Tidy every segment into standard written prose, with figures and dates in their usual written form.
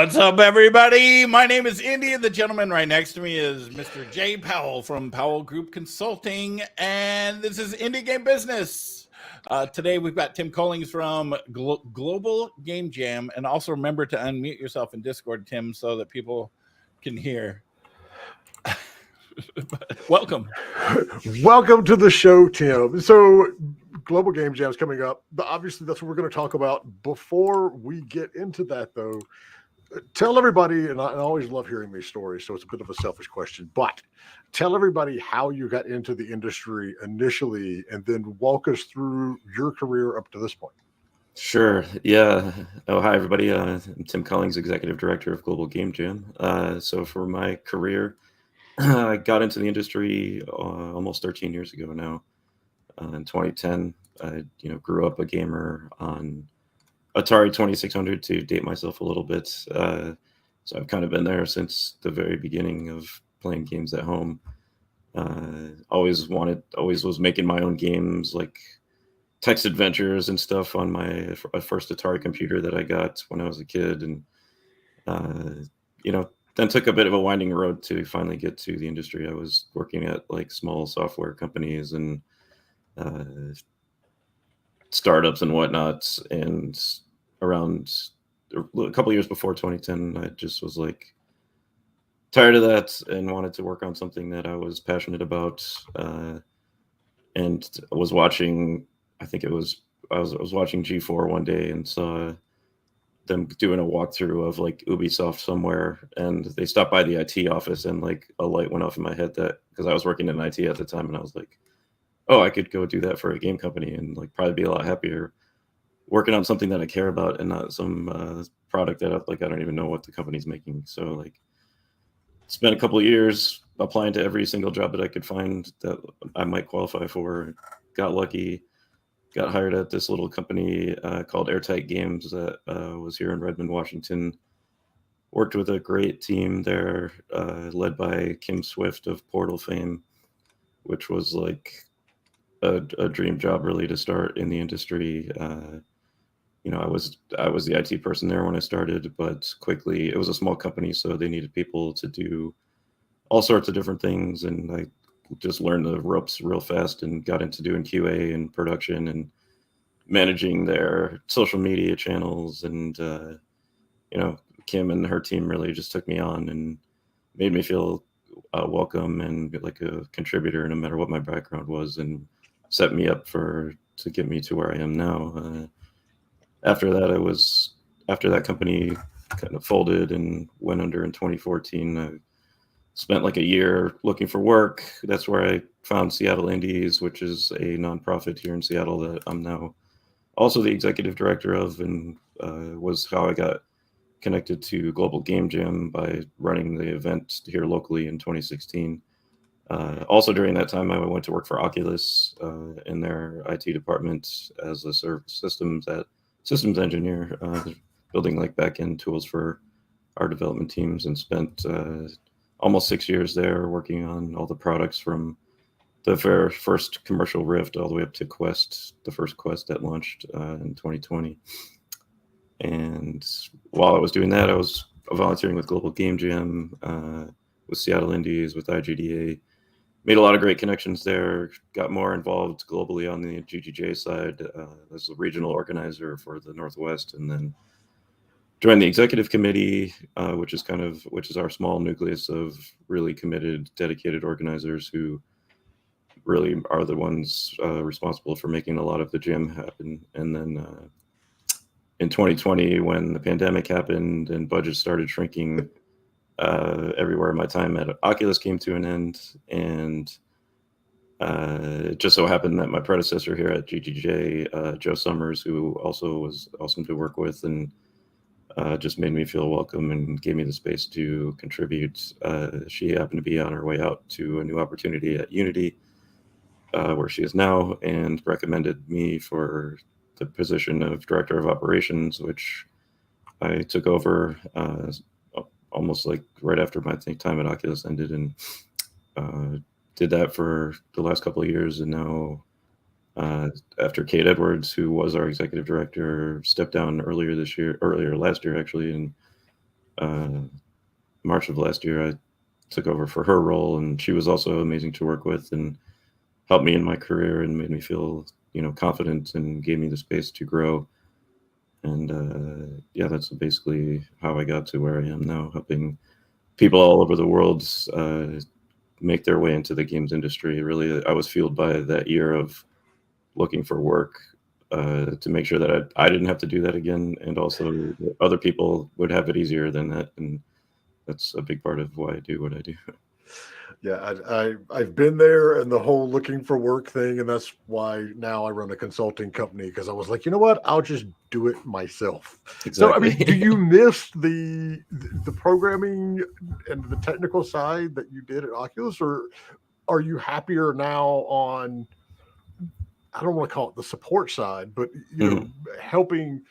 What's up, everybody? My name is Indy, and the gentleman right next to me is Mr. J. Powell from Powell Group Consulting, and this is Indie Game Business. Today, we've got Tim Cullings from Global Game Jam, and also remember to unmute yourself in Discord, Tim, so that people can hear. Welcome. Welcome to the show, Tim. So Global Game Jam is coming up. Obviously, that's what we're going to talk about. Before we get into that, though, tell everybody, and I always love hearing these stories, so it's a bit of a selfish question, but tell everybody how you got into the industry initially, and then walk us through your career up to this point. Sure. Yeah. Oh, hi, everybody. I'm Tim Cullings, Executive Director of Global Game Jam. So for my career, I got into the industry almost 13 years ago now. In 2010, I grew up a gamer on Atari 2600 to date myself a little bit. So I've kind of been there since the very beginning of playing games at home. Always was making my own games, like text adventures and stuff on my first Atari computer that I got when I was a kid. And, then took a bit of a winding road to finally get to the industry. I was working at like small software companies and startups and whatnot. And around a couple of years before 2010, I just was like tired of that and wanted to work on something that I was passionate about. And I was watching, I was watching G4 one day and saw them doing a walkthrough of like Ubisoft somewhere, and they stopped by the IT office, and like a light went off in my head, that because I was working in IT at the time, and I was like, oh, I could go do that for a game company and like probably be a lot happier working on something that I care about and not some product that I don't even know what the company's making. So like spent a couple of years applying to every single job that I could find that I might qualify for. Got lucky. Got hired at this little company called Airtight Games that was here in Redmond, Washington. Worked with a great team there, led by Kim Swift of Portal fame, which was like a dream job really to start in the industry. I was the IT person there when I started, but quickly it was a small company, so they needed people to do all sorts of different things, and I just learned the ropes real fast and got into doing QA and production and managing their social media channels. And Kim and her team really just took me on and made me feel welcome and like a contributor no matter what my background was, and set me up to get me to where I am now. After that company kind of folded and went under in 2014, I spent like a year looking for work. That's where I found Seattle Indies, which is a nonprofit here in Seattle that I'm now also the executive director of, and was how I got connected to Global Game Jam by running the event here locally in 2016. Also during that time, I went to work for Oculus in their IT department as a systems engineer, building like back-end tools for our development teams, and spent almost 6 years there working on all the products from the very first commercial Rift all the way up to Quest, the first Quest that launched in 2020. And while I was doing that, I was volunteering with Global Game Jam, with Seattle Indies, with IGDA. Made a lot of great connections there, got more involved globally on the GGJ side as a regional organizer for the Northwest, and then joined the executive committee, which is our small nucleus of really committed, dedicated organizers who really are the ones responsible for making a lot of the jam happen. And then in 2020, when the pandemic happened and budgets started shrinking everywhere, my time at Oculus came to an end. And it just so happened that my predecessor here at GGJ, Joe Summers, who also was awesome to work with, and just made me feel welcome and gave me the space to contribute. She happened to be on her way out to a new opportunity at Unity, where she is now, and recommended me for the position of Director of Operations, which I took over almost like right after my time at Oculus ended, and did that for the last couple of years. And now after Kate Edwards, who was our executive director, stepped down earlier last year actually, and March of last year, I took over for her role, and she was also amazing to work with and helped me in my career and made me feel, confident and gave me the space to grow. And yeah, that's basically how I got to where I am now, helping people all over the world make their way into the games industry. Really, I was fueled by that year of looking for work to make sure that I didn't have to do that again, and also that other people would have it easier than that. And that's a big part of why I do what I do. Yeah, I've been there and the whole looking for work thing, and that's why now I run a consulting company, because I was like, you know what, I'll just do it myself. Exactly. So I mean, do you miss the programming and the technical side that you did at Oculus, or are you happier now on, I don't want to call it the support side, but helping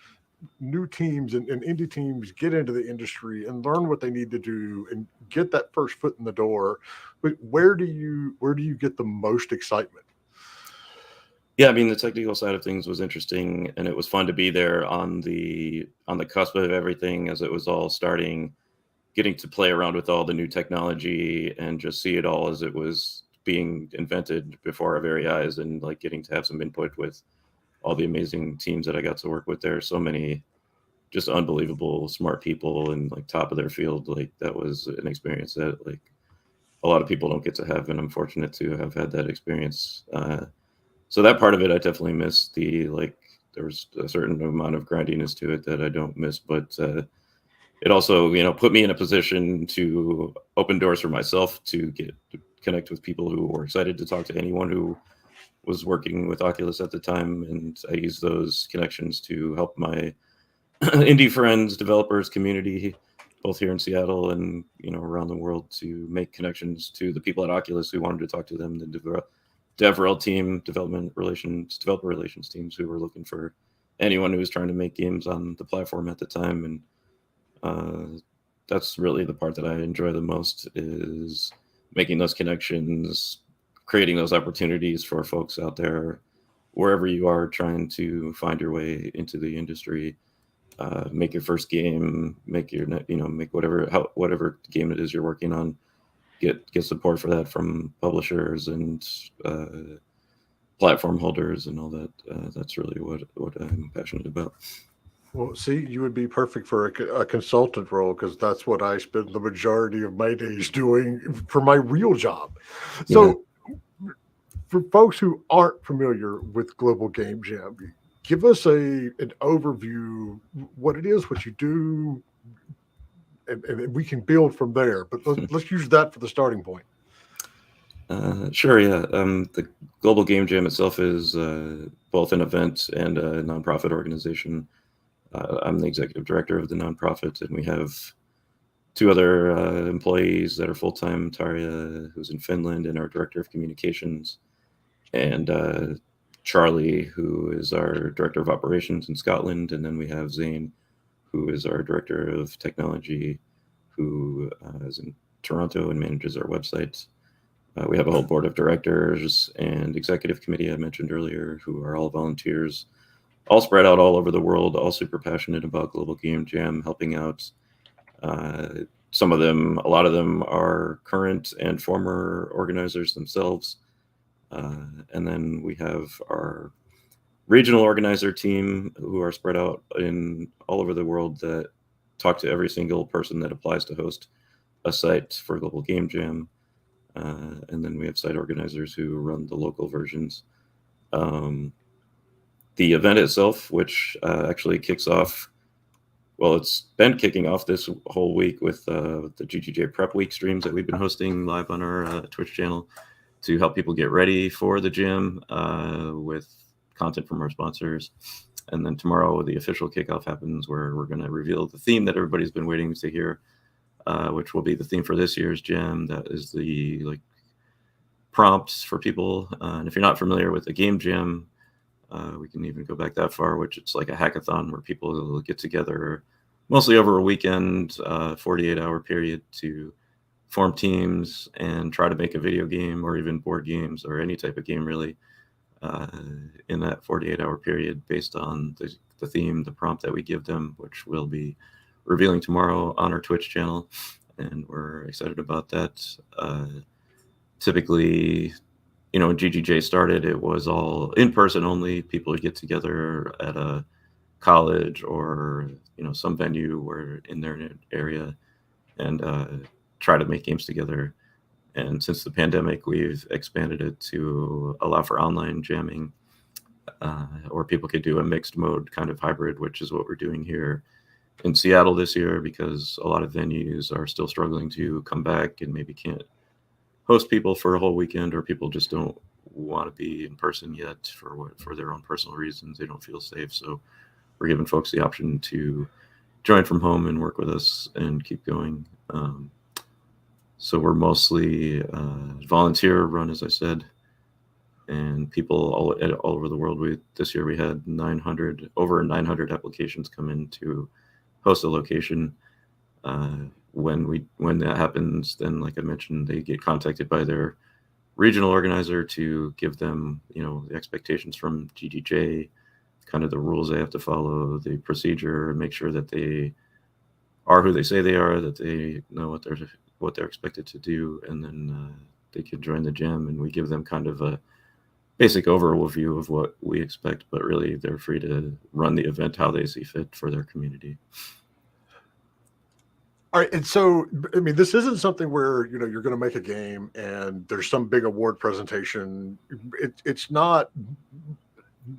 new teams and indie teams get into the industry and learn what they need to do and get that first foot in the door? But where do you get the most excitement? Yeah, I mean, the technical side of things was interesting, and it was fun to be there on the cusp of everything as it was all starting, getting to play around with all the new technology and just see it all as it was being invented before our very eyes, and like getting to have some input with all the amazing teams that I got to work with there. So many just unbelievable smart people and like top of their field. Like that was an experience that like a lot of people don't get to have, and I'm fortunate to have had that experience. So that part of it I definitely miss. There was a certain amount of grindiness to it that I don't miss, but it also put me in a position to open doors for myself to connect with people who were excited to talk to anyone who was working with Oculus at the time, and I used those connections to help my indie friends, developers, community, both here in Seattle and around the world, to make connections to the people at Oculus who wanted to talk to them, the DevRel team, developer relations teams who were looking for anyone who was trying to make games on the platform at the time. And that's really the part that I enjoy the most, is making those connections, creating those opportunities for folks out there, wherever you are trying to find your way into the industry. Make your first game, make whatever game it is you're working on, get support for that from publishers and platform holders and all that. That's really what I'm passionate about. Well, see, you would be perfect for a consultant role, because that's what I spend the majority of my days doing for my real job. So for folks who aren't familiar with Global Game Jam, give us an overview, what it is, what you do, and we can build from there. But let's use that for the starting point. Sure, yeah. The Global Game Jam itself is both an event and a nonprofit organization. I'm the executive director of the nonprofit, and we have two other employees that are full-time, Tarja, who's in Finland, and our director of communications, and Charlie, who is our director of operations in Scotland. And then we have Zane, who is our director of technology, who is in Toronto and manages our website. We have a whole board of directors and executive committee I mentioned earlier, who are all volunteers, all spread out all over the world, all super passionate about Global Game Jam, helping out. A lot of them are current and former organizers themselves. And then we have our regional organizer team, who are spread out all over the world, that talk to every single person that applies to host a site for Global Game Jam. And then we have site organizers who run the local versions. The event itself, which actually kicks off, well, it's been kicking off this whole week with the GGJ Prep Week streams that we've been hosting live on our Twitch channel to help people get ready for the gym with content from our sponsors. And then tomorrow, the official kickoff happens, where we're going to reveal the theme that everybody's been waiting to hear, which will be the theme for this year's gym. That is the prompts for people. And if you're not familiar with the game jam, we can even go back that far, which it's like a hackathon where people get together mostly over a weekend, 48-hour period, to form teams and try to make a video game, or even board games, or any type of game really, in that 48-hour period, based on the theme, the prompt that we give them, which will be revealing tomorrow on our Twitch channel, and we're excited about that. Typically, when GGJ started, it was all in person only. People would get together at a college or some venue where in their area and try to make games together. And since the pandemic, we've expanded it to allow for online jamming, or people could do a mixed mode kind of hybrid, which is what we're doing here in Seattle this year, because a lot of venues are still struggling to come back and maybe can't host people for a whole weekend, or people just don't want to be in person yet for their own personal reasons. They don't feel safe. So we're giving folks the option to join from home and work with us and keep going. So we're mostly volunteer run, as I said, and people all over the world. This year we had over 900 applications come in to host a location. When that happens, then, like I mentioned, they get contacted by their regional organizer to give them, the expectations from GGJ, kind of the rules they have to follow, the procedure, and make sure that they are who they say they are, that they know what they're expected to do, and then they can join the jam, and we give them kind of a basic overview of what we expect, but really they're free to run the event how they see fit for their community. All right, and so this isn't something where you're going to make a game and there's some big award presentation. It's not.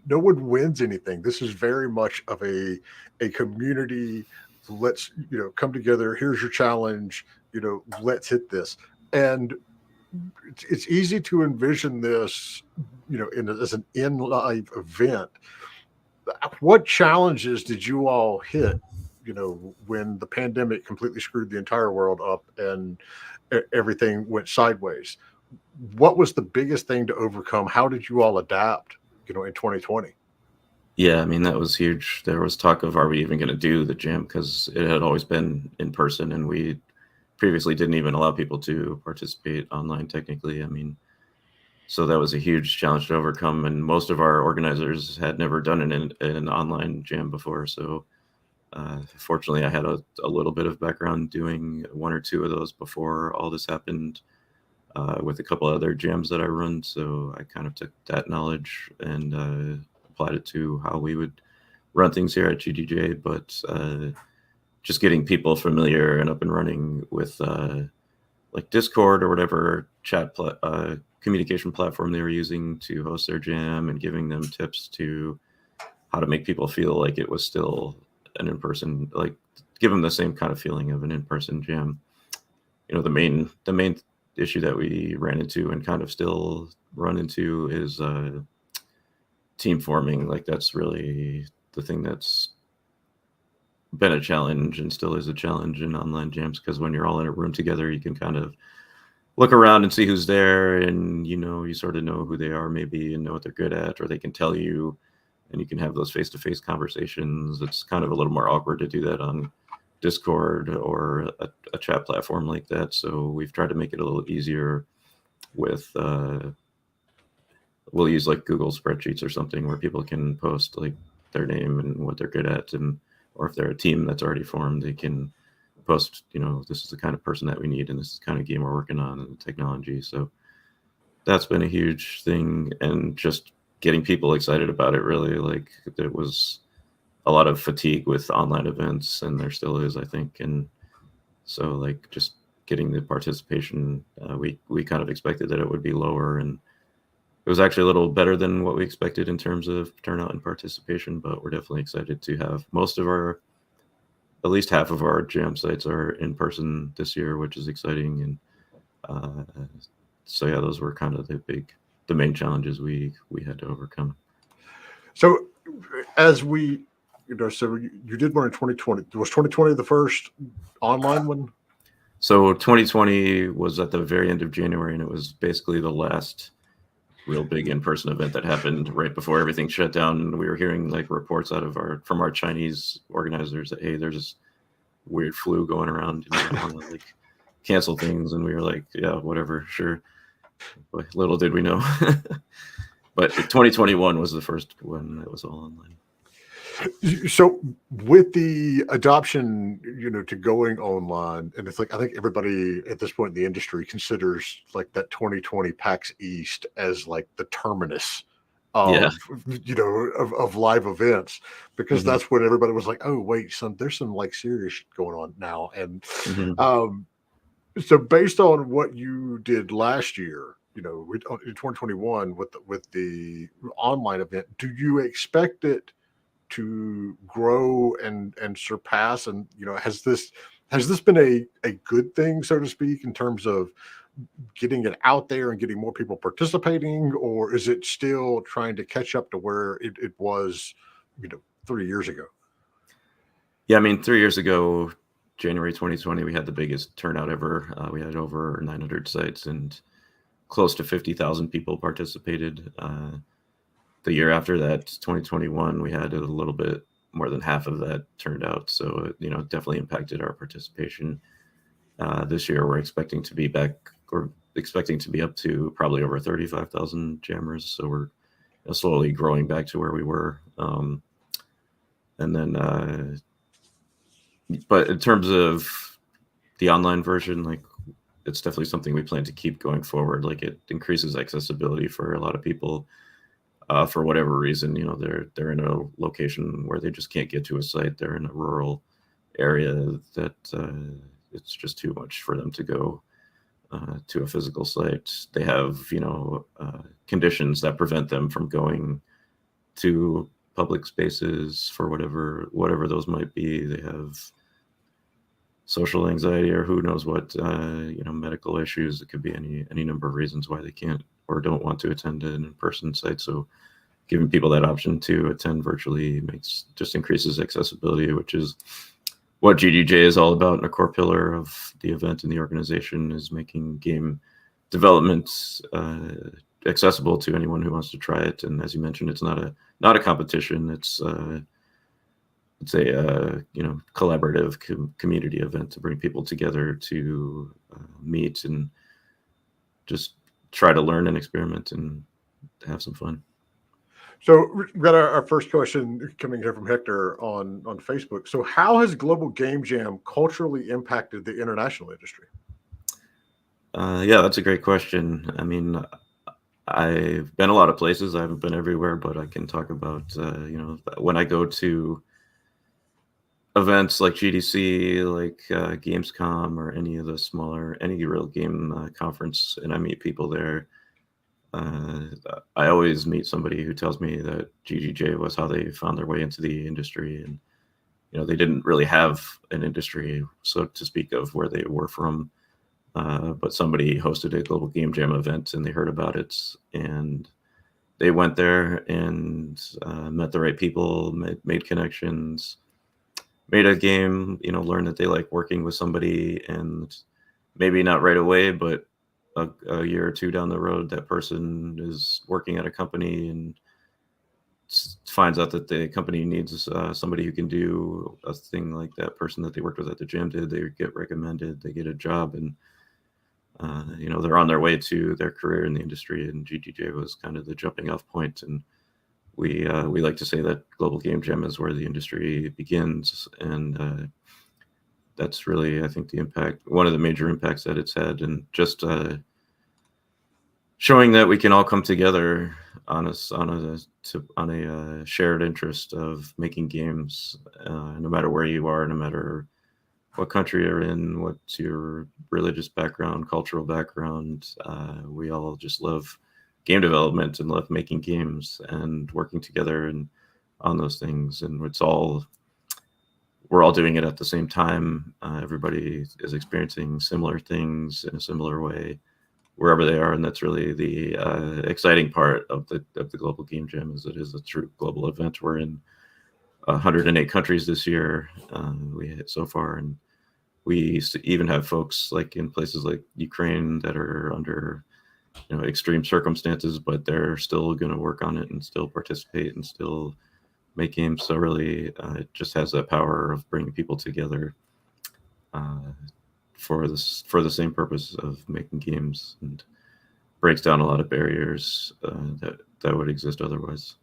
No one wins anything. This is very much of a community. Let's come together. Here's your challenge. Let's hit this. And it's easy to envision this, as an in-live event. What challenges did you all hit? When the pandemic completely screwed the entire world up and everything went sideways, what was the biggest thing to overcome? How did you all adapt, in 2020? Yeah, that was huge. There was talk of, are we even going to do the jam? Because it had always been in person, and we previously didn't even allow people to participate online technically. So that was a huge challenge to overcome, and most of our organizers had never done an online jam before. So fortunately, I had a little bit of background doing one or two of those before all this happened, with a couple other jams that I run. So I kind of took that knowledge and applied it to how we would run things here at GGJ. But just getting people familiar and up and running with like Discord or whatever chat communication platform they were using to host their jam, and giving them tips to how to make people feel like it was still an in-person, like give them the same kind of feeling of an in-person jam. The main issue that we ran into and kind of still run into is team forming. Like, that's really the thing that's been a challenge and still is a challenge in online jams, because when you're all in a room together, you can kind of look around and see who's there, and you sort of know who they are maybe and know what they're good at, or they can tell you, and you can have those face-to-face conversations. It's kind of a little more awkward to do that on Discord or a chat platform like that. So we've tried to make it a little easier with, we'll use like Google spreadsheets or something where people can post like their name and what they're good at, and or if they're a team that's already formed, they can post, this is the kind of person that we need, and this is the kind of game we're working on, and the technology. So that's been a huge thing, and just getting people excited about it, really. Like, there was a lot of fatigue with online events, and there still is, I think. And so, like, just getting the participation, we kind of expected that it would be lower, and it was actually a little better than what we expected in terms of turnout and participation. But we're definitely excited to have at least half of our jam sites are in person this year, which is exciting. And so yeah, those were kind of the main challenges we had to overcome. So as we, so you did one in 2020. Was 2020 the first online one? So 2020 was at the very end of January, and it was basically the last real big in-person event that happened right before everything shut down. We were hearing like reports from our Chinese organizers that, hey, there's this weird flu going around, and we want to like cancel things. And we were like, yeah, whatever, sure. But little did we know. But 2021 was the first one that was all online. So with the adoption, to going online, and it's like I think everybody at this point in the industry considers like that 2020 PAX East as like the terminus Yeah. of live events, because that's when everybody was like, oh wait, there's some like serious shit going on now. And so based on what you did last year, in 2021 with the online event, do you expect it to grow and surpass? And has this been a good thing, so to speak, in terms of getting it out there and getting more people participating, or is it still trying to catch up to where it was 3 years ago? Yeah, I mean, 3 years ago, January 2020, we had the biggest turnout ever. We had over 900 sites and close to 50,000 people participated. The year after that, 2021, we had a little bit more than half of that turned out. So, it definitely impacted our participation. This year, we're expecting to be up to probably over 35,000 jammers. So we're slowly growing back to where we were. And then, but in terms of the online version, like, it's definitely something we plan to keep going forward. Like, it increases accessibility for a lot of people. For whatever reason, they're in a location where they just can't get to a site. They're in a rural area that it's just too much for them to go to a physical site. They have, conditions that prevent them from going to public spaces for whatever those might be. They have social anxiety or who knows what, medical issues. It could be any number of reasons why they can't or don't want to attend an in-person site. So giving people that option to attend virtually just increases accessibility, which is what GDJ is all about. And a core pillar of the event and the organization is making game development accessible to anyone who wants to try it. And as you mentioned, it's not a competition. It's a collaborative community event to bring people together to meet and just try to learn and experiment and have some fun. So we got our first question coming here from Hector on Facebook. So how has Global Game Jam culturally impacted the international industry? Yeah, that's a great question. I mean, I've been a lot of places. I haven't been everywhere, but I can talk about, when I go to events like GDC, like Gamescom, or any of the any real game conference, and I meet people there, I always meet somebody who tells me that GGJ was how they found their way into the industry. And, they didn't really have an industry, so to speak, of where they were from. But somebody hosted a Global Game Jam event and they heard about it and they went there and met the right people, made connections, made a game, learned that they like working with somebody, and maybe not right away, but a year or two down the road, that person is working at a company and finds out that the company needs somebody who can do a thing like that person that they worked with at the gym did. They get recommended, they get a job, and they're on their way to their career in the industry. And GGJ was kind of the jumping off point. And we like to say that Global Game Jam is where the industry begins. And that's really, I think, one of the major impacts that it's had, and just showing that we can all come together on a shared interest of making games, no matter where you are, no matter what country you're in, what's your religious background, cultural background. We all just love game development and love making games and working together and on those things. And we're all doing it at the same time. Everybody is experiencing similar things in a similar way wherever they are. And that's really the exciting part of the Global Game Jam, is it is a true global event. We're in 108 countries this year. We hit so far, and we even have folks like in places like Ukraine that are under extreme circumstances, but they're still going to work on it and still participate and still make games. So really, it just has that power of bringing people together for the same purpose of making games, and breaks down a lot of barriers that would exist otherwise.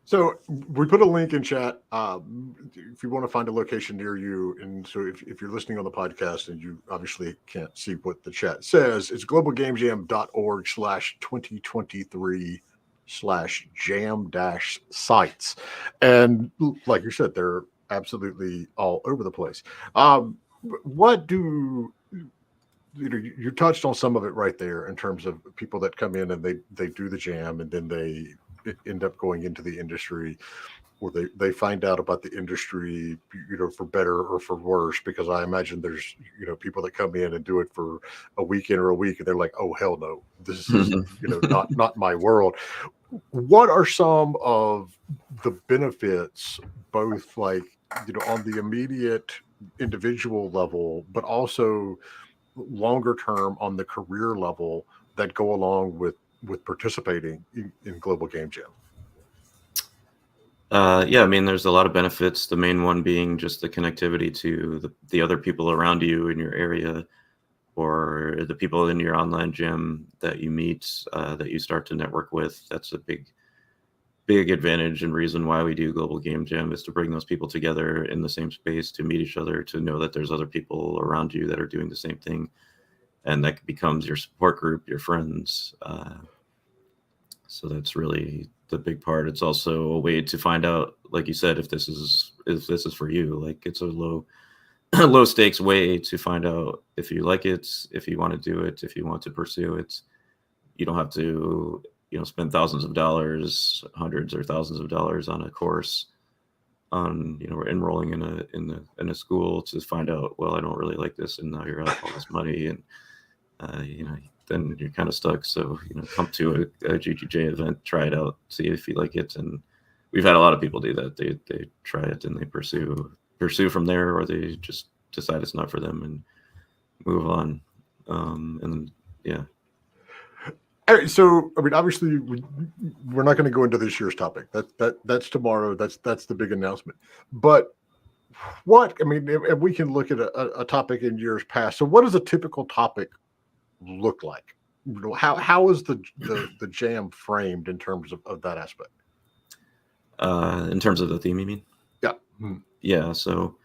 So we put a link in chat if you want to find a location near you. And so if you're listening on the podcast and you obviously can't see what the chat says, it's globalgamejam.org/2023/jam-sites. And like you said, they're absolutely all over the place. What do you touched on some of it right there in terms of people that come in and they do the jam and then they end up going into the industry, or they find out about the industry, for better or for worse, because I imagine there's, people that come in and do it for a weekend or a week and they're like, oh, hell no, this is, not my world. What are some of the benefits, both like, on the immediate individual level, but also longer term on the career level that go along with participating in Global Game Jam? Yeah, I mean, there's a lot of benefits. The main one being just the connectivity to the other people around you in your area, or the people in your online gym that you meet, that you start to network with. That's a big advantage and reason why we do Global Game Jam, is to bring those people together in the same space, to meet each other, to know that there's other people around you that are doing the same thing. And that becomes your support group, your friends. So that's really the big part. It's also a way to find out, like you said, if this is for you. Like, it's a low stakes way to find out if you like it, if you want to do it, if you want to pursue it. You don't have to, spend thousands of dollars, hundreds or thousands of dollars on a course, on, enrolling in a school to find out, well, I don't really like this, and now you're out all this money, and then you're kind of stuck. So, come to a GGJ event, try it out, see if you like it. And we've had a lot of people do that. They try it and they pursue from there, or they just decide it's not for them and move on. And yeah. All right, so I mean, obviously, we're not going to go into this year's topic. That's tomorrow. That's the big announcement. But if we can look at a topic in years past. So, what does a typical topic look like? How is the jam framed in terms of that aspect? In terms of the theme, you mean? Yeah. Yeah. So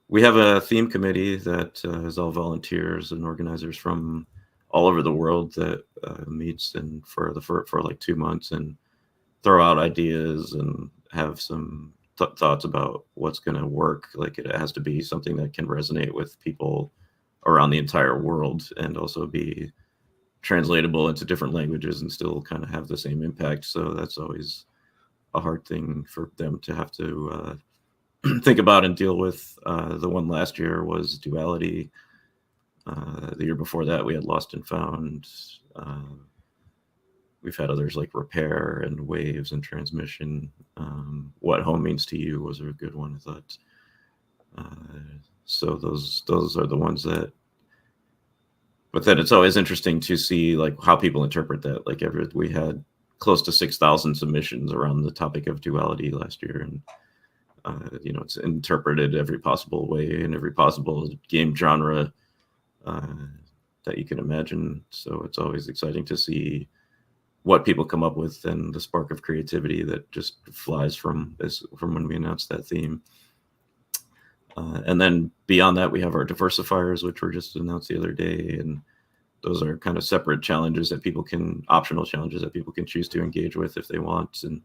we have a theme committee that is all volunteers and organizers from all over the world that meets and for like 2 months and throw out ideas and have some thoughts about what's going to work. Like, it has to be something that can resonate with people around the entire world, and also be translatable into different languages and still kind of have the same impact. So that's always a hard thing for them to have to think about and deal with. The one last year was duality. The year before that, we had Lost and Found. We've had others like repair and waves and transmission. What home means to you was a good one, I thought. So those are the ones that. But then it's always interesting to see like how people interpret that. Like, we had close to 6,000 submissions around the topic of duality last year, and it's interpreted every possible way in every possible game genre that you can imagine. So it's always exciting to see what people come up with, and the spark of creativity that just flies from when we announced that theme. And then beyond that, we have our diversifiers, which were just announced the other day. And those are kind of separate challenges optional challenges that people can choose to engage with if they want. And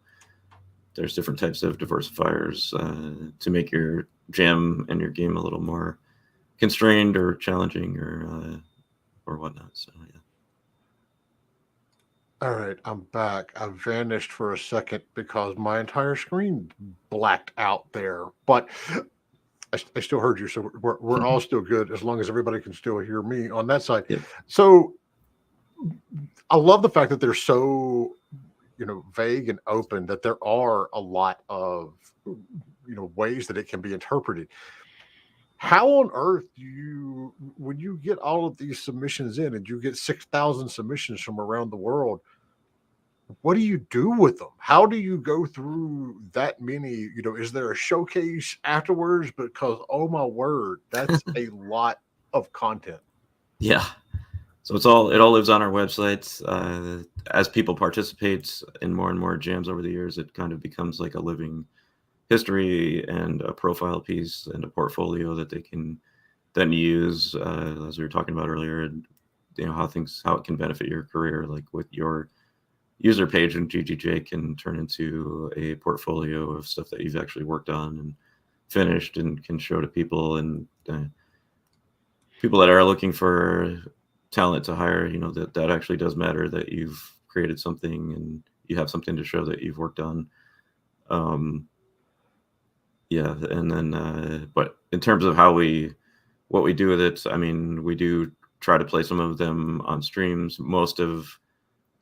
there's different types of diversifiers to make your jam and your game a little more constrained or challenging or whatnot. So, yeah. All right, I'm back. I vanished for a second because my entire screen blacked out there, but I still heard you. So we're all still good as long as everybody can still hear me on that side. Yep. So I love the fact that they're so, vague and open, that there are a lot of, ways that it can be interpreted. How on earth when you get all of these submissions in and you get 6,000 submissions from around the world, what do you do with them? How do you go through that many? Is there a showcase afterwards? Because, oh my word, that's a lot of content. Yeah. So it all lives on our website. As people participate in more and more jams over the years, it kind of becomes like a living history and a profile piece and a portfolio that they can then use, as we were talking about earlier, and how it can benefit your career, like with your user page in GGJ can turn into a portfolio of stuff that you've actually worked on and finished and can show to people, and people that are looking for talent to hire, that actually does matter, that you've created something and you have something to show that you've worked on. Yeah. And then, but in terms of what we do with it, I mean, we do try to play some of them on streams. Most of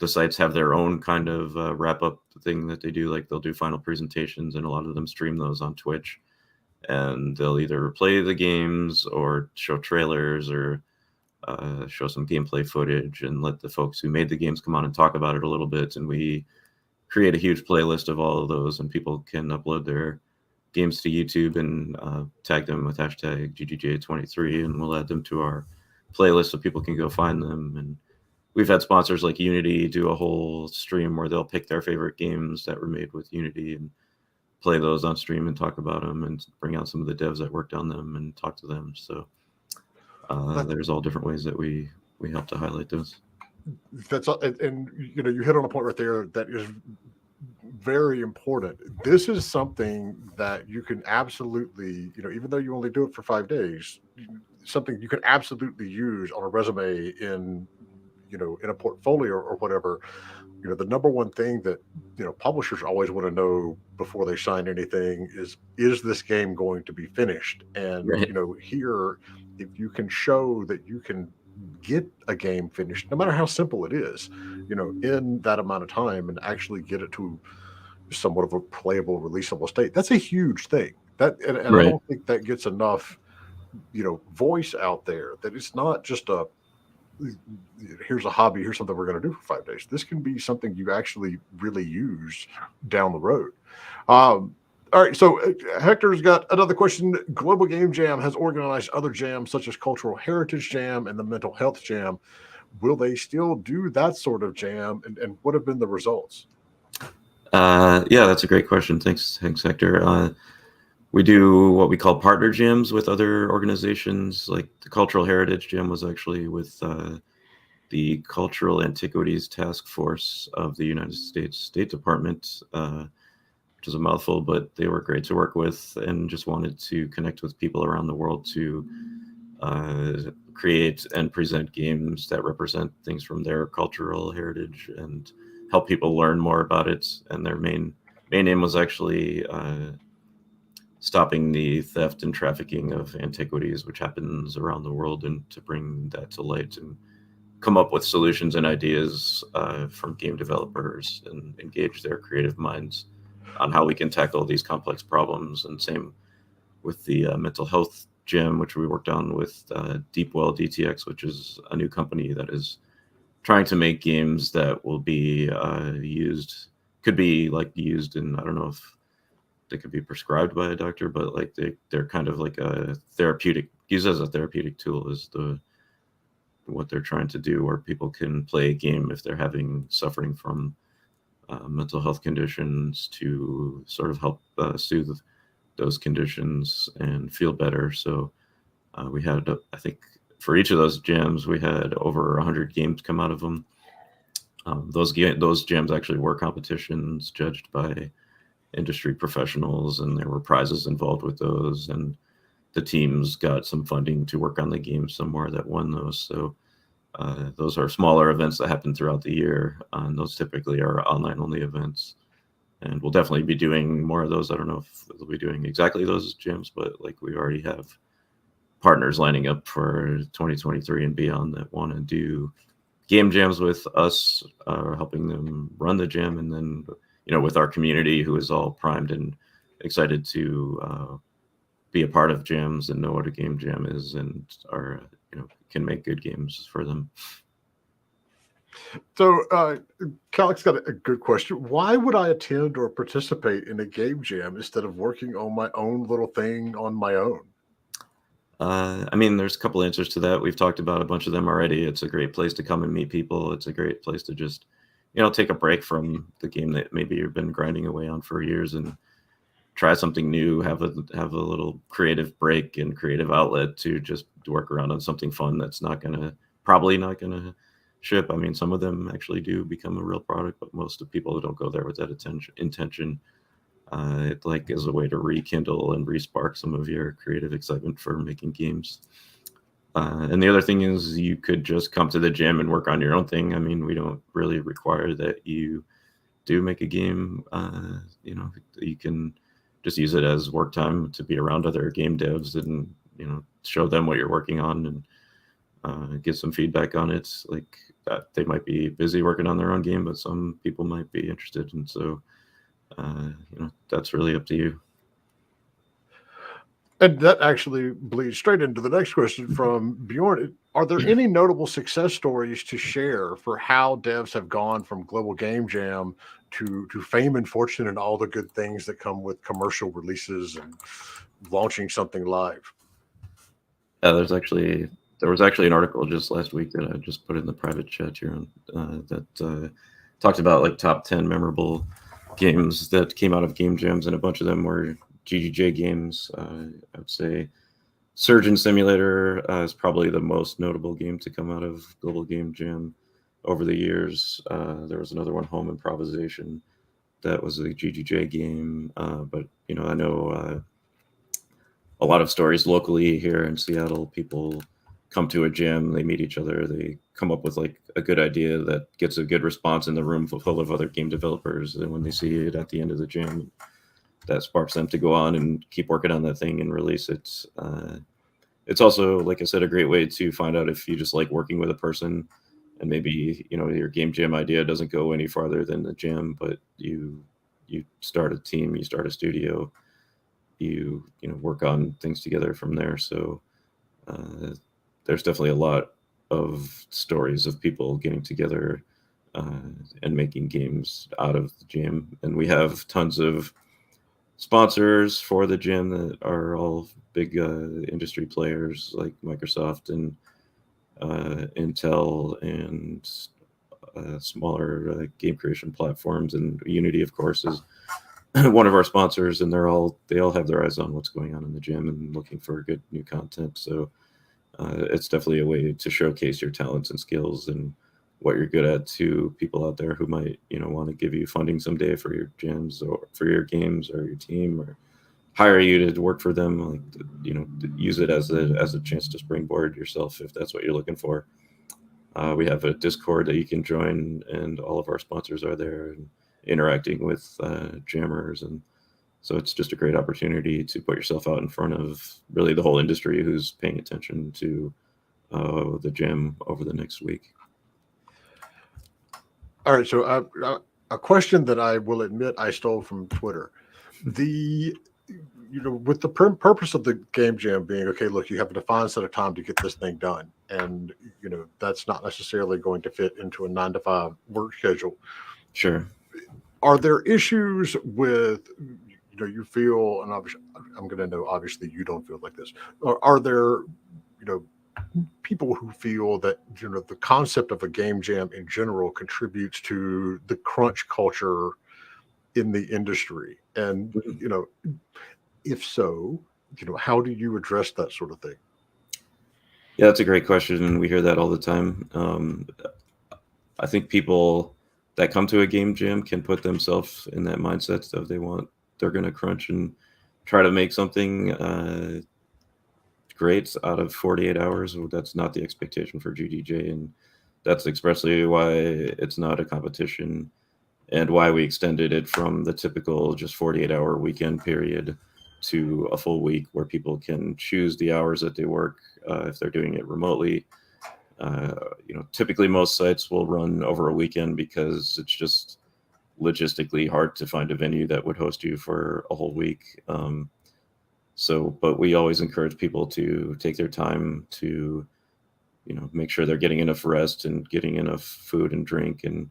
the sites have their own kind of wrap up thing that they do. Like they'll do final presentations, and a lot of them stream those on Twitch, and they'll either play the games or show trailers or show some gameplay footage and let the folks who made the games come on and talk about it a little bit. And we create a huge playlist of all of those, and people can upload their games to YouTube and tag them with hashtag GGJ23, and we'll add them to our playlist so people can go find them. And we've had sponsors like Unity do a whole stream where they'll pick their favorite games that were made with Unity and play those on stream and talk about them and bring out some of the devs that worked on them and talk to them. So there's all different ways that we help to highlight those. That's and you hit on a point right there that is very important. This is something that you can absolutely, even though you only do it for 5 days, something you can absolutely use on a resume in a portfolio or whatever. The number one thing that publishers always want to know before they sign anything is this game going to be finished? And right. Here, if you can show that you can get a game finished, no matter how simple it is, in that amount of time, and actually get it to somewhat of a playable, releasable state, that's a huge thing. And right. I don't think that gets enough voice out there, that it's not just here's a hobby, here's something we're going to do for 5 days. This can be something you actually really use down the road. All right, so Hector's got another question. Global Game Jam has organized other jams such as Cultural Heritage Jam and the Mental Health Jam. Will they still do that sort of jam, and what have been the results? Yeah, that's a great question. Thanks, Hector. We do what we call partner jams with other organizations. Like the Cultural Heritage Jam was actually with the Cultural Antiquities Task Force of the United States State Department, which is a mouthful, but they were great to work with, and just wanted to connect with people around the world to create and present games that represent things from their cultural heritage and help people learn more about it. And their main aim was actually stopping the theft and trafficking of antiquities, which happens around the world, and to bring that to light and come up with solutions and ideas from game developers and engage their creative minds on how we can tackle these complex problems. And same with the mental health gym, which we worked on with Deepwell DTX, which is a new company that is trying to make games that will be could be like used in, I don't know if they could be prescribed by a doctor, but like they're kind of like a therapeutic, used as a therapeutic tool is what they're trying to do, where people can play a game if they're suffering from mental health conditions, to sort of help soothe those conditions and feel better. So we had, I think, for each of those jams, we had over 100 games come out of them. Those jams actually were competitions judged by industry professionals, and there were prizes involved with those, and the teams got some funding to work on the games somewhere that won those. So those are smaller events that happen throughout the year, and those typically are online only events. And we'll definitely be doing more of those. I don't know if we'll be doing exactly those jams, but like we already have partners lining up for 2023 and beyond that want to do game jams with us, helping them run the jam, and then with our community who is all primed and excited to be a part of jams and know what a game jam is, and are can make good games for them. So Calix got a good question. Why would I attend or participate in a game jam instead of working on my own little thing on my own? I mean, there's a couple answers to that. We've talked about a bunch of them already. It's a great place to come and meet people. It's a great place to just, take a break from the game that maybe you've been grinding away on for years and try something new. Have a little creative break and creative outlet to just work around on something fun that's probably not gonna ship. I mean, some of them actually do become a real product, but most of the people don't go there with that intention. It like is a way to rekindle and respark some of your creative excitement for making games. And the other thing is you could just come to the gym and work on your own thing. I mean, we don't really require that you do make a game. You can just use it as work time to be around other game devs and, show them what you're working on and get some feedback on it. Like they might be busy working on their own game, but some people might be interested. And so, that's really up to you. And that actually bleeds straight into the next question from Bjorn. Are there any notable success stories to share for how devs have gone from Global Game Jam to fame and fortune and all the good things that come with commercial releases and launching something live? Yeah, there was actually an article just last week that I just put in the private chat here that talked about like top 10 memorable games that came out of game jams, and a bunch of them were GGJ games. I would say Surgeon Simulator is probably the most notable game to come out of Global Game Jam over the years. There was another one, Home Improvisation, that was a GGJ game. But I know a lot of stories locally here in Seattle. People come to a gym, they meet each other, they come up with like a good idea that gets a good response in the room full of other game developers, and when they see it at the end of the gym, that sparks them to go on and keep working on that thing and release it. It's also, like I said, a great way to find out if you just like working with a person, and maybe your game jam idea doesn't go any farther than the gym, but you start a team, you start a studio, you work on things together from there. So there's definitely a lot of stories of people getting together and making games out of the gym. And we have tons of sponsors for the gym that are all big industry players like Microsoft and Intel and smaller game creation platforms. And Unity, of course, is one of our sponsors, and they all have their eyes on what's going on in the gym and looking for good new content. So it's definitely a way to showcase your talents and skills and what you're good at to people out there who might want to give you funding someday for your gyms or for your games or your team, or hire you to work for them. Like, use it as a chance to springboard yourself if that's what you're looking for. We have a Discord that you can join, and all of our sponsors are there and interacting with jammers, and so it's just a great opportunity to put yourself out in front of really the whole industry who's paying attention to the jam over the next week. All right, so a question that I will admit I stole from Twitter. With the purpose of the game jam being, okay, look, you have a defined set of time to get this thing done, and that's not necessarily going to fit into a 9-to-5 work schedule. Sure. Are there issues with you feel, and obviously, I'm going to know obviously you don't feel like this, or are there people who feel that the concept of a game jam in general contributes to the crunch culture in the industry? And if so, how do you address that sort of thing? Yeah, that's a great question, and we hear that all the time. I think people that come to a game jam can put themselves in that mindset of they're going to crunch and try to make something great out of 48 hours. That's not the expectation for GDJ, and that's expressly why it's not a competition, and why we extended it from the typical just 48-hour weekend period to a full week where people can choose the hours that they work if they're doing it remotely. Typically most sites will run over a weekend because it's just logistically hard to find a venue that would host you for a whole week. But we always encourage people to take their time to, make sure they're getting enough rest and getting enough food and drink, and,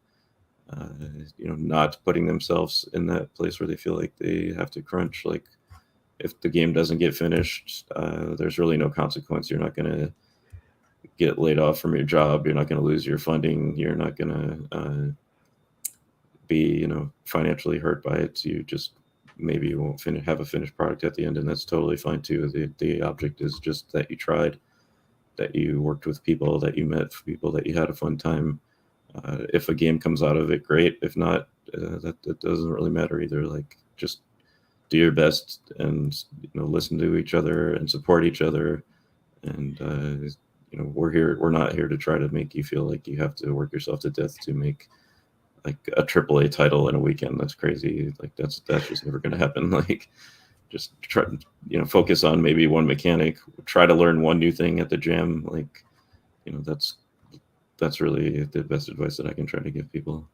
not putting themselves in that place where they feel like they have to crunch. Like, if the game doesn't get finished, there's really no consequence. You're not going to get laid off from your job. You're not going to lose your funding. You're not going to be, financially hurt by it. You just maybe you won't have a finished product at the end, and that's totally fine too. The object is just that you tried, that you worked with people, that you met people, that you had a fun time. If a game comes out of it, great. If not, that doesn't really matter either. Like, just do your best and listen to each other and support each other. And we're not here to try to make you feel like you have to work yourself to death to make like a AAA title in a weekend. That's crazy. Like that's just never going to happen. Like, just try, focus on maybe one mechanic, try to learn one new thing at the jam. Like, that's really the best advice that I can try to give people.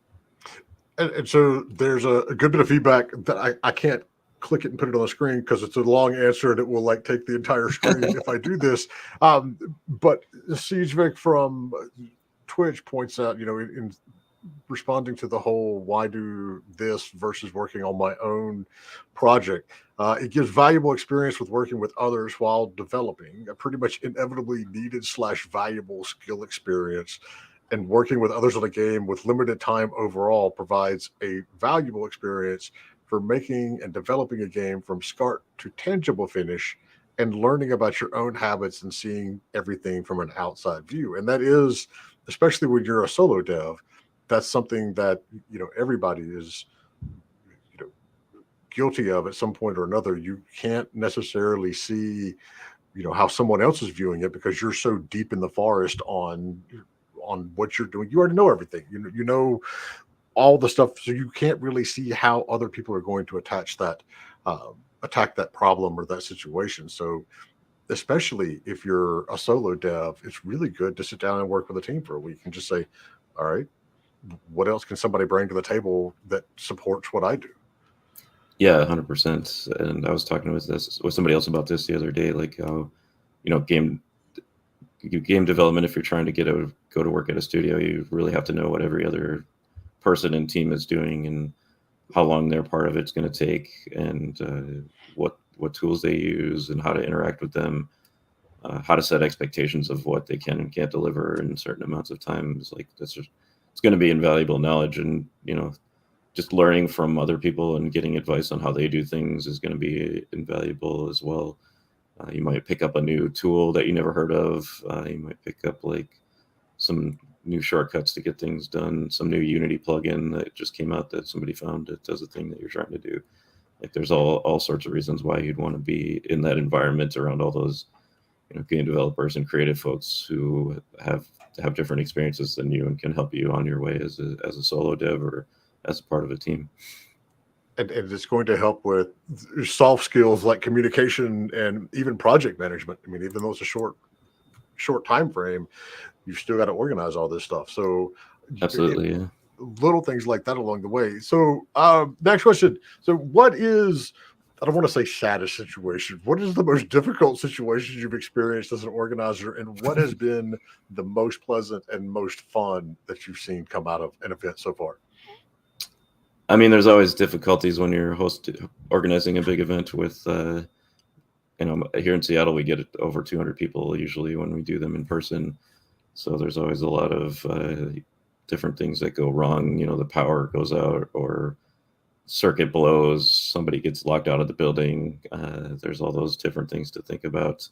And so there's a good bit of feedback that I can't click it and put it on the screen because it's a long answer and it will like take the entire screen if I do this. But Siegevic from Twitch points out, in responding to the whole why do this versus working on my own project, it gives valuable experience with working with others while developing a pretty much inevitably needed / valuable skill experience, and working with others on a game with limited time overall provides a valuable experience for making and developing a game from start to tangible finish and learning about your own habits and seeing everything from an outside view. And that is, especially when you're a solo dev, that's something that everybody is guilty of at some point or another. You can't necessarily see how someone else is viewing it because you're so deep in the forest on what you're doing. You already know everything. You know all the stuff, so you can't really see how other people are going to attack that problem or that situation. So especially if you're a solo dev, it's really good to sit down and work with a team for a week and just say, all right, what else can somebody bring to the table that supports what I do? Yeah, 100%. And I was talking with somebody else about this the other day, like how, game development, if you're trying to go to work at a studio, you really have to know what every other person and team is doing and how long their part of it's going to take, and what tools they use and how to interact with them, how to set expectations of what they can and can't deliver in certain amounts of time. It's going to be invaluable knowledge, and just learning from other people and getting advice on how they do things is going to be invaluable as well. You might pick up a new tool that you never heard of. You might pick up like some new shortcuts to get things done, some new Unity plugin that just came out that somebody found that does a thing that you're trying to do. Like, there's all sorts of reasons why you'd want to be in that environment around all those game developers and creative folks who have different experiences than you and can help you on your way as a solo dev or as a part of a team. And it's going to help with soft skills like communication and even project management. I mean, even though it's a short time frame, you've still got to organize all this stuff. So absolutely, yeah. Little things like that along the way. So next question. So what is, I don't want to say saddest situation, what is the most difficult situation you've experienced as an organizer, and what has been the most pleasant and most fun that you've seen come out of an event so far? I mean, there's always difficulties when you're organizing a big event with, here in Seattle, we get over 200 people usually when we do them in person. So there's always a lot of different things that go wrong. The power goes out or circuit blows, somebody gets locked out of the building. There's all those different things to think about.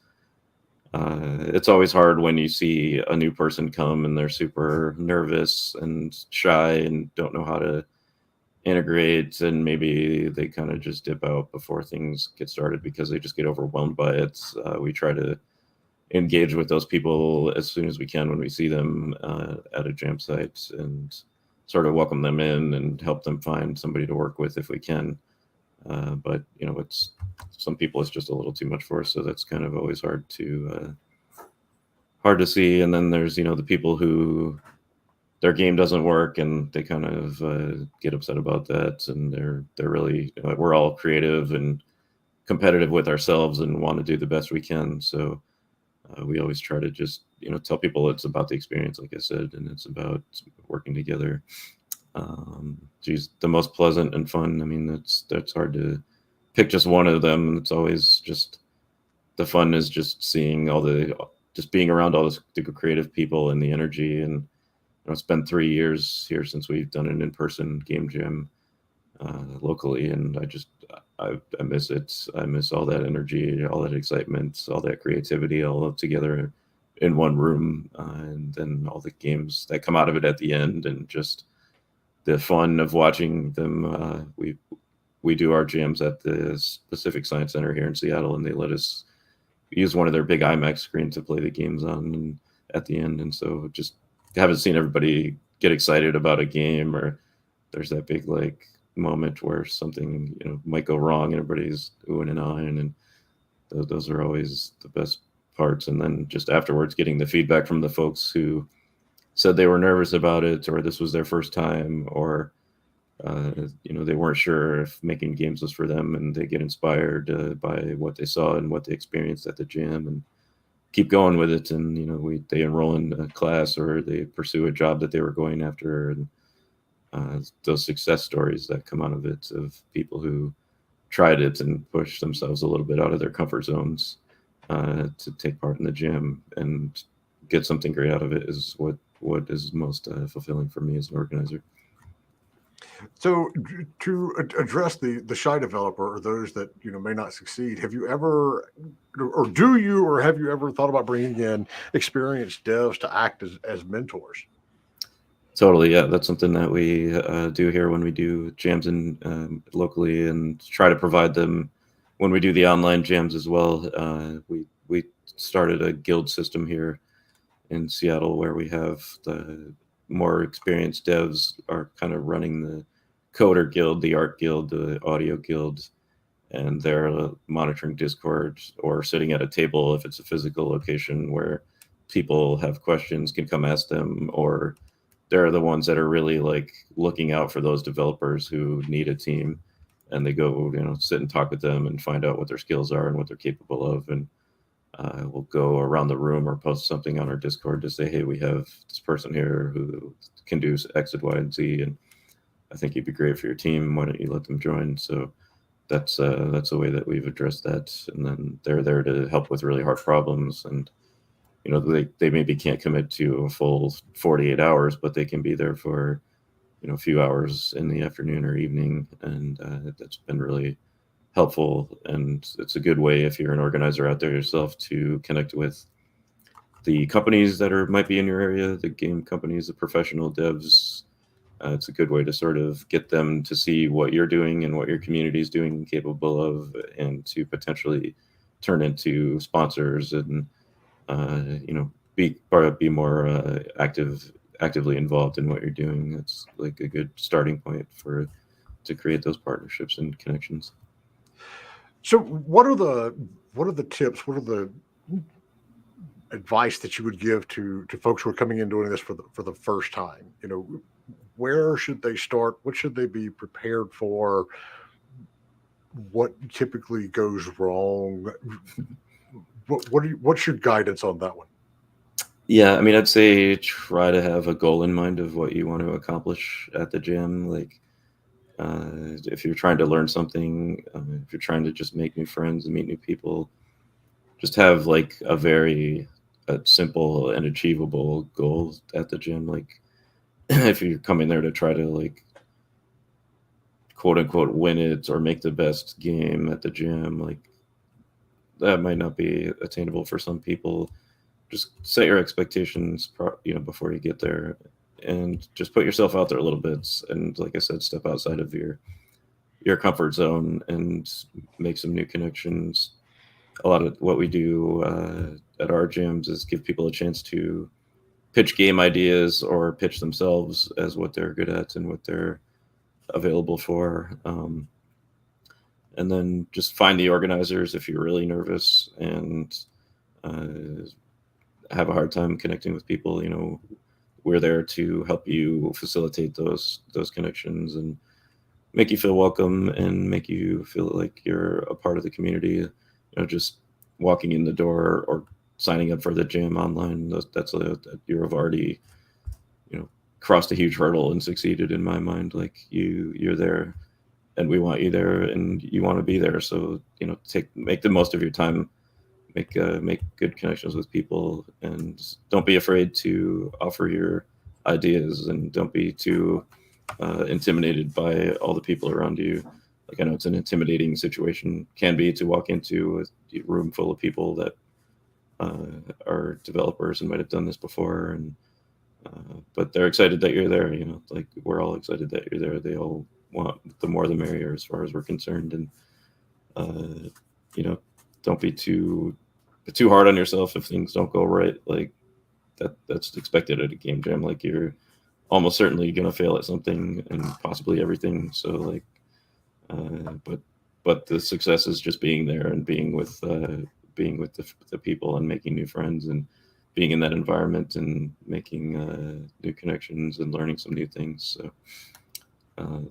It's always hard when you see a new person come and they're super nervous and shy and don't know how to integrate, and maybe they kind of just dip out before things get started because they just get overwhelmed by it. We try to engage with those people as soon as we can when we see them at a jam site and sort of welcome them in and help them find somebody to work with if we can. But it's some people it's just a little too much for us, so that's kind of always hard to see. And then there's the people who their game doesn't work and they kind of get upset about that, and they're really we're all creative and competitive with ourselves and want to do the best we can. So we always try to just tell people it's about the experience, like I said, and it's about working together. The most pleasant and fun. I mean, that's hard to pick just one of them. It's always just the fun is just seeing just being around all the creative people and the energy. And it's been 3 years here since we've done an in-person game jam locally, and I miss it. I miss all that energy, all that excitement, all that creativity, all up together in one room, and then all the games that come out of it at the end, and just the fun of watching them. We do our jams at the Pacific Science Center here in Seattle, and they let us use one of their big IMAX screens to play the games on at the end. And so just haven't seen everybody get excited about a game, or there's that big like moment where something might go wrong and everybody's oohing and ahhing, and those are always the best parts. And then just afterwards getting the feedback from the folks who said they were nervous about it, or this was their first time, or they weren't sure if making games was for them, and they get inspired by what they saw and what they experienced at the jam and keep going with it. And they enroll in a class, or they pursue a job that they were going after, and those success stories that come out of it, of people who tried it and pushed themselves a little bit out of their comfort zones to take part in the jam and get something great out of it, is what is most fulfilling for me as an organizer. So to address the shy developer, or those that may not succeed, have you ever, or do you, or have you ever thought about bringing in experienced devs to act as mentors? Totally, yeah. That's something that we do here when we do jams in locally, and try to provide them when we do the online jams as well. We started a guild system here in Seattle where we have the more experienced devs are kind of running the coder guild, the art guild, the audio guild, and they're monitoring Discord or sitting at a table if it's a physical location where people have questions, can come ask them, or they're the ones that are really like looking out for those developers who need a team, and they go, sit and talk with them and find out what their skills are and what they're capable of. And we'll go around the room or post something on our Discord to say, hey, we have this person here who can do X and Y and Z, and I think he'd be great for your team. Why don't you let them join? So that's a way that we've addressed that. And then they're there to help with really hard problems. And they maybe can't commit to a full 48 hours, but they can be there for a few hours in the afternoon or evening, and that's been really helpful. And it's a good way, if you're an organizer out there yourself, to connect with the companies that might be in your area, the game companies, the professional devs. It's a good way to sort of get them to see what you're doing and what your community is doing and capable of, and to potentially turn into sponsors and be more actively involved in what you're doing. It's like a good starting point to create those partnerships and connections. So what are the tips? What are the advice that you would give to folks who are coming in doing this for the first time? Where should they start? What should they be prepared for? What typically goes wrong? What's your guidance on that one? Yeah, I mean, I'd say try to have a goal in mind of what you want to accomplish at the gym. Like, if you're trying to learn something, if you're trying to just make new friends and meet new people, just have like a very simple and achievable goal at the gym. Like, if you're coming there to try to like quote unquote win it or make the best game at the gym, like that might not be attainable for some people. Just set your expectations, before you get there, and just put yourself out there a little bit. And like I said, step outside of your comfort zone and make some new connections. A lot of what we do at our gyms is give people a chance to pitch game ideas or pitch themselves as what they're good at and what they're available for. And then just find the organizers if you're really nervous and have a hard time connecting with people. We're there to help you facilitate those connections and make you feel welcome and make you feel like you're a part of the community. Just walking in the door or signing up for the gym online, that's you've already crossed a huge hurdle and succeeded in my mind. Like you're there we want you there, and you want to be there. So, you know, make the most of your time, make good connections with people, and don't be afraid to offer your ideas, and don't be too intimidated by all the people around you. Like, I know it's an intimidating situation, can be, to walk into a room full of people that are developers and might have done this before, and but they're excited that you're there. You know, like, we're all excited that you're there. They all want the more the merrier, as far as we're concerned. And you know, don't be too hard on yourself if things don't go right. Like, that's expected at a game jam. Like, you're almost certainly gonna fail at something, and possibly everything. So, like, but the success is just being there, and being with the people, and making new friends, and being in that environment, and making new connections, and learning some new things. So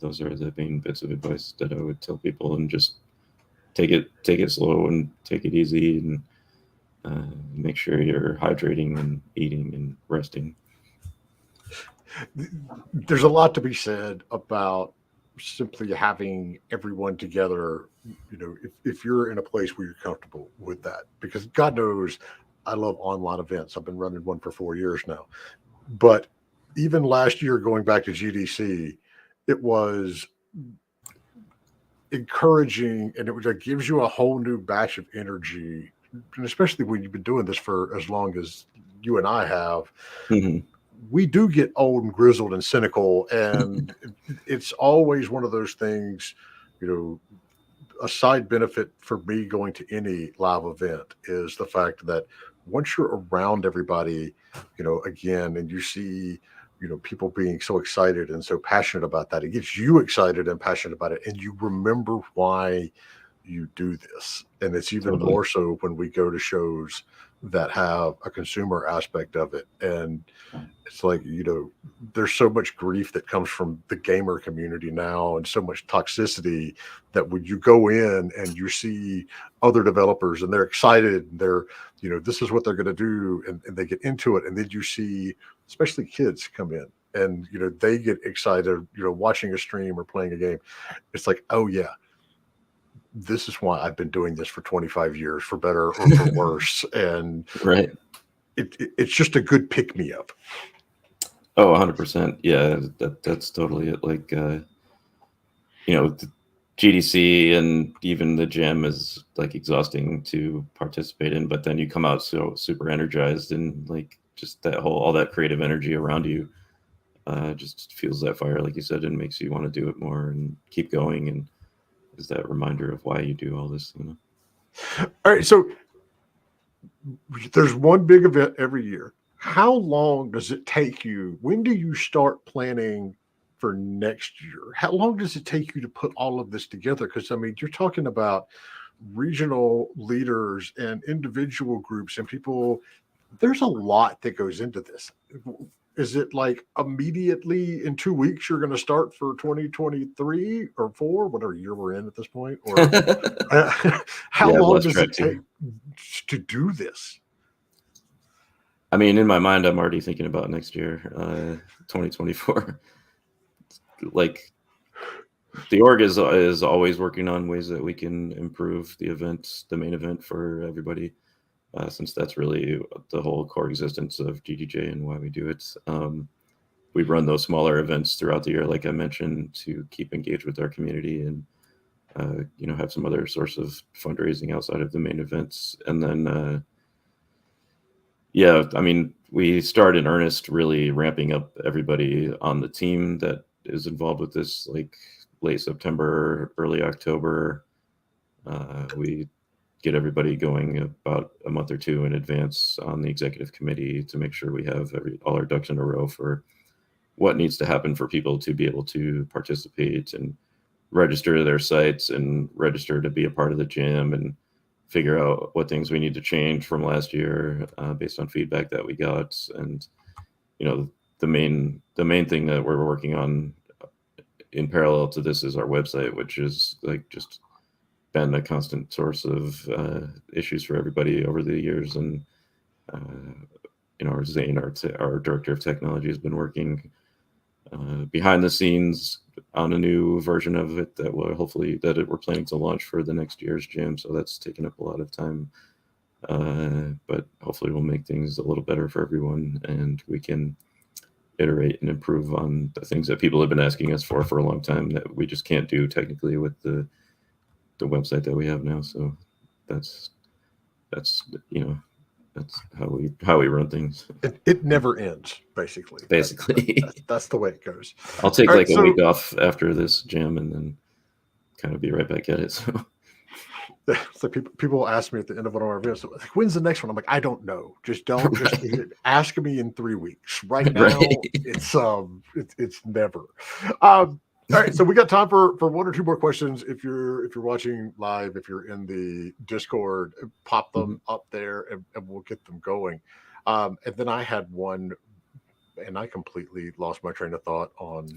those are the main bits of advice that I would tell people, and just take it slow, and take it easy, and make sure you're hydrating, and eating, and resting. There's a lot to be said about simply having everyone together. You know, if you're in a place where you're comfortable with that, because God knows I love online events. I've been running one for 4 years now. But even last year, going back to GDC, it was encouraging, and it gives you a whole new batch of energy. And especially when you've been doing this for as long as you and I have, we do get old and grizzled and cynical. And it's always one of those things, you know, a side benefit for me going to any live event is the fact that once you're around everybody, you know, again, and you see, you know, people being so excited and so passionate about that, it gets you excited and passionate about it. And you remember why you do this. And it's even more so when we go to shows that have a consumer aspect of it. And it's like, you know, there's so much grief that comes from the gamer community now, and so much toxicity, that when you go in and you see other developers and they're excited, and they're, you know, this is what they're going to do, and they get into it. And then you see, especially kids come in, and, you know, they get excited, you know, watching a stream or playing a game. It's like, oh yeah, this is why I've been doing this for 25 years, for better or for worse. And Right. It's just a good pick me up. Oh, 100%. Yeah, that's totally it. Like, you know, the GDC and even the gym is like exhausting to participate in, but then you come out so super energized, and like, just all that creative energy around you just fuels that fire, like you said, and makes you want to do it more and keep going, and is that reminder of why you do all this, you know? All right, so there's one big event every year. How long does it take you? When do you start planning for next year? How long does it take you to put all of this together? Because, I mean, you're talking about regional leaders and individual groups and people. There's a lot that goes into this. Is it like immediately in 2 weeks you're going to start for 2023 or 4, whatever year we're in at this point? Or how long does it take to do this? I mean, in my mind, I'm already thinking about next year, 2024. Like, the org is always working on ways that we can improve the event, the main event for everybody, since that's really the whole core existence of GDJ and why we do it. We run those smaller events throughout the year, like I mentioned, to keep engaged with our community, and you know, have some other source of fundraising outside of the main events. And then yeah, I mean, we start in earnest really ramping up everybody on the team that is involved with this, like late September, early October. We get everybody going about a month or two in advance on the executive committee to make sure we have all our ducks in a row for what needs to happen for people to be able to participate and register their sites and register to be a part of the gym, and figure out what things we need to change from last year based on feedback that we got. And, you know, the main thing that we're working on in parallel to this is our website, which is like just been a constant source of issues for everybody over the years. And you know, Zane, our director of technology, has been working behind the scenes on a new version of it that we're planning to launch for the next year's jam. So that's taken up a lot of time. But hopefully we'll make things a little better for everyone, and we can iterate and improve on the things that people have been asking us for a long time that we just can't do technically with the website that we have now. So that's how we run things. It never ends, basically. That's the way it goes. I'll take a week off after this jam and then kind of be right back at it. So people ask me at the end of one of our videos, like, when's the next one? I'm like, I don't know. Just don't ask me in 3 weeks. Right now, it's never. All right, so we got time for one or two more questions. If you're watching live, if you're in the Discord, pop them up there and we'll get them going. And then I had one, and I completely lost my train of thought on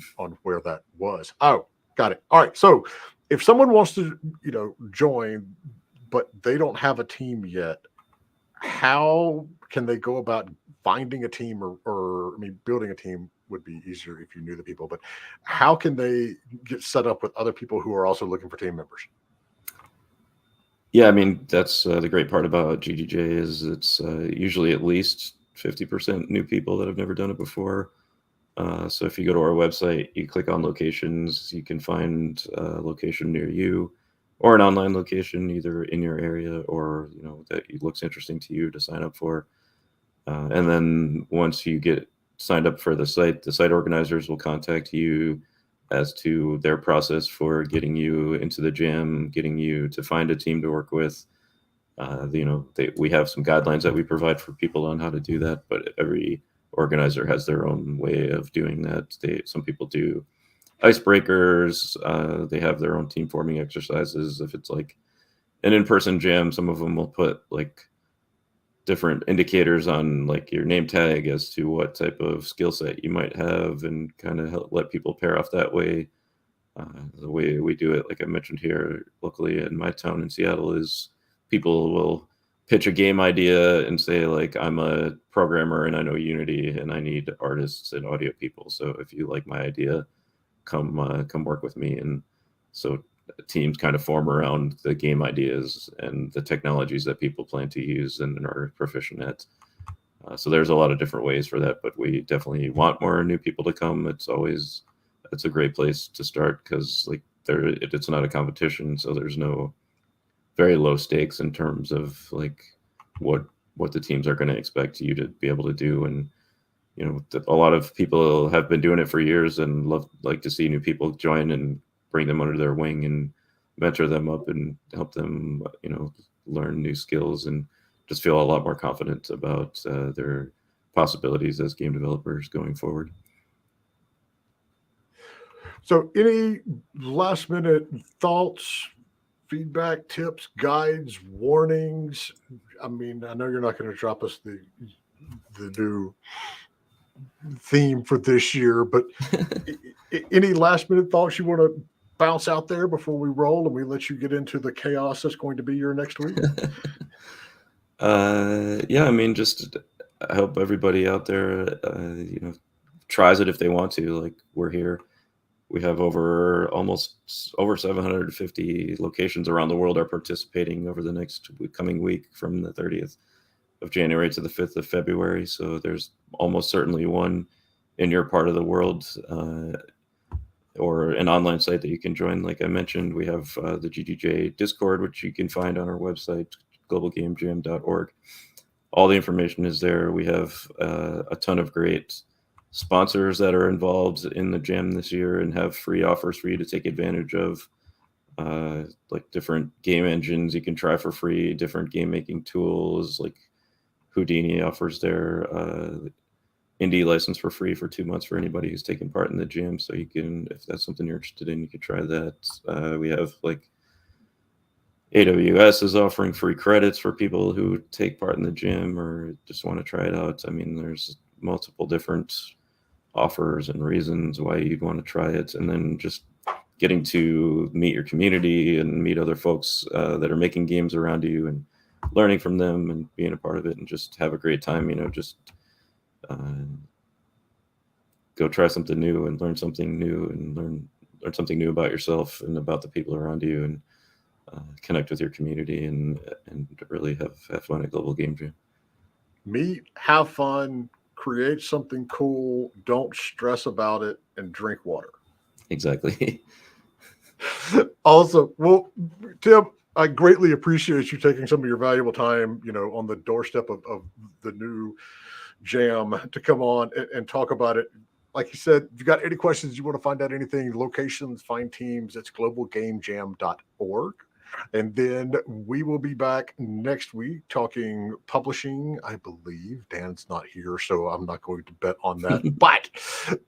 where that was. Oh, got it. All right, so if someone wants to, join, but they don't have a team yet, how can they go about finding a team or building a team would be easier if you knew the people, but how can they get set up with other people who are also looking for team members? Yeah, that's the great part about GGJ is it's usually at least 50% new people that have never done it before. So if you go to our website, you click on locations, you can find a location near you or an online location either in your area or that looks interesting to you to sign up for. And then once you get signed up for the site organizers will contact you as to their process for getting you into the jam, getting you to find a team to work with. We have some guidelines that we provide for people on how to do that, but every organizer has their own way of doing that. Some people do icebreakers. They have their own team forming exercises. If it's like an in-person jam, some of them will put like different indicators on like your name tag as to what type of skill set you might have and kind of let people pair off that way. The way we do it, like I mentioned here locally in my town in Seattle, is people will pitch a game idea and say like, I'm a programmer and I know Unity and I need artists and audio people. So if you like my idea, come work with me. And so teams kind of form around the game ideas and the technologies that people plan to use and are proficient at. So there's a lot of different ways for that, but we definitely want more new people to come. It's a great place to start because like it's not a competition. So there's no very low stakes in terms of like what the teams are going to expect you to be able to do. And, a lot of people have been doing it for years and like to see new people join and bring them under their wing and mentor them up and help them, learn new skills and just feel a lot more confident about their possibilities as game developers going forward. So any last minute thoughts, feedback, tips, guides, warnings? I know you're not going to drop us the new theme for this year, but any last minute thoughts you want to bounce out there before we roll and we let you get into the chaos that's going to be your next week? Just I hope everybody out there, tries it if they want to. Like we're here. We have over 750 locations around the world are participating over the next coming week from the 30th of January to the 5th of February. So there's almost certainly one in your part of the world or an online site that you can join. Like I mentioned, we have the GGJ Discord, which you can find on our website, globalgamejam.org. All the information is there. We have a ton of great sponsors that are involved in the jam this year and have free offers for you to take advantage of, like different game engines you can try for free, different game making tools. Like Houdini offers their indie license for free for 2 months for anybody who's taken part in the jam. So you can, if that's something you're interested in, you can try that. We have like AWS is offering free credits for people who take part in the jam or just want to try it out. There's multiple different offers and reasons why you'd want to try it. And then just getting to meet your community and meet other folks that are making games around you and learning from them and being a part of it and just have a great time, just go try something new and learn something new and learn learn something new about yourself and about the people around you, and connect with your community, and really have fun at Global Game Jam. Meet, have fun, create something cool, don't stress about it, and drink water. Exactly. Awesome. Well, Tim, I greatly appreciate you taking some of your valuable time, on the doorstep of the new jam to come on and talk about it. Like you said, if you got any questions, you want to find out anything, locations, find teams, it's globalgamejam.org. And then we will be back next week talking publishing. I believe Dan's not here, so I'm not going to bet on that. But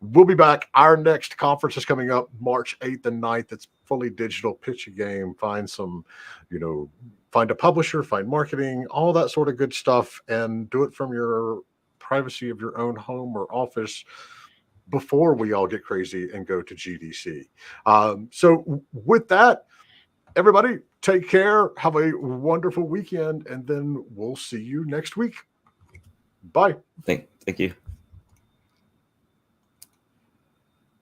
we'll be back. Our next conference is coming up March 8th and 9th. It's fully digital. Pitch a game, find some, find a publisher, find marketing, all that sort of good stuff, and do it from your privacy of your own home or office before we all get crazy and go to GDC. So with that, everybody, take care. Have a wonderful weekend, and then we'll see you next week. Bye. Thank you.